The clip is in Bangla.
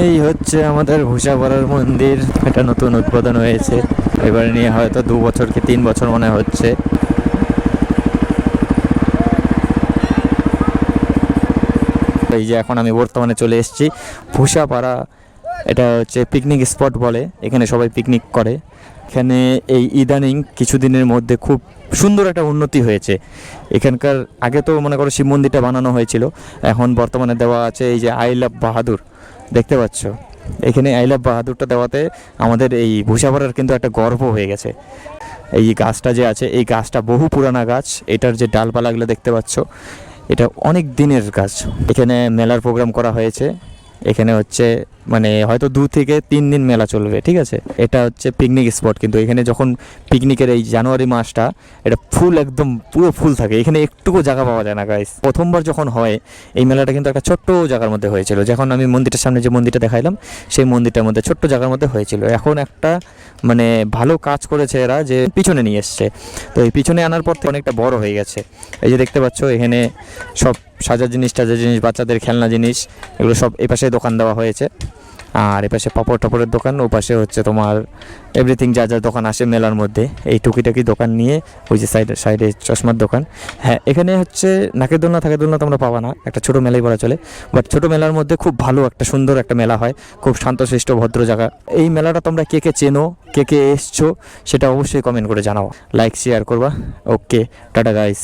এই হচ্ছে আমাদের ভূষাপাড়ার মন্দির, এটা নতুন উদ্বোধন হয়েছে, এবারে নিয়ে হয়তো 2 বছর কি 3 বছর মনে হচ্ছে। এই যে এখন আমি বর্তমানে চলে এসেছি ভূষাপাড়া, এটা হচ্ছে পিকনিক স্পট বলে, এখানে সবাই পিকনিক করে। এখানে এই ইদানিং কিছুদিনের মধ্যে খুব সুন্দর একটা উন্নতি হয়েছে এখানকার। আগে তো মনে করো শিব মন্দিরটা বানানো হয়েছিল, এখন বর্তমানে দেওয়া আছে এই যে আই লাভ বাহাদুর, দেখতে পাচ্ছ এখানে আই লাভ বাহাদুরটা দেওয়াতে আমাদের এই ভূষাপাড়ার কিন্তু একটা গর্ব হয়ে গেছে। এই গাছটা যে আছে এই গাছটা বহু পুরানা গাছ, এটার যে ডালপালাগুলো দেখতে পাচ্ছ এটা অনেক দিনের গাছ। এখানে মেলার প্রোগ্রাম করা হয়েছে, এখানে হচ্ছে মানে হয়তো 2 থেকে 3 দিন মেলা চলবে, ঠিক আছে। এটা হচ্ছে পিকনিক স্পট, কিন্তু এখানে যখন পিকনিকের এই জানুয়ারি মাসটা এটা ফুল একদম পুরো ফুল থাকে, এখানে একটুকু জায়গা পাওয়া যায় না গাইস। প্রথমবার যখন হয় এই মেলাটা কিন্তু একটা ছোট্ট জায়গার মধ্যে হয়েছিল, যখন আমি মন্দিরটার সামনে যে মন্দিরটা দেখাইলাম সেই মন্দিরটার মধ্যে ছোট্ট জায়গার মধ্যে হয়েছিল। এখন একটা মানে ভালো কাজ করেছে এরা যে পিছনে নিয়ে এসছে, তো এই পিছনে আনার পর থেকে অনেকটা বড় হয়ে গেছে। এই যে দেখতে পাচ্ছ এখানে সব সাজার জিনিস টাজার জিনিস, বাচ্চাদের খেলনা জিনিস, এগুলো সব এই পাশে দোকান দেওয়া হয়েছে। আর এ পাশে পাপড় টাপড়ের দোকান, ও পাশে হচ্ছে তোমার এভরিথিং যা যা দোকান আসে মেলার মধ্যে, এই টুকিটাকি দোকান নিয়ে ওই যে সাইডে সাইডে চশমার দোকান। হ্যাঁ, এখানে হচ্ছে নাকের দোলনা থাকের দোলনা তোমরা পাবা না, একটা ছোটো মেলাই বলা চলে, বাট ছোটো মেলার মধ্যে খুব ভালো একটা সুন্দর একটা মেলা হয়, খুব শান্তশিষ্ট ভদ্র জায়গা। এই মেলাটা তোমরা কে কে চেনো, কে কে এসছো সেটা অবশ্যই কমেন্ট করে জানাও, লাইক শেয়ার করবা। ওকে, টাটা গাইস।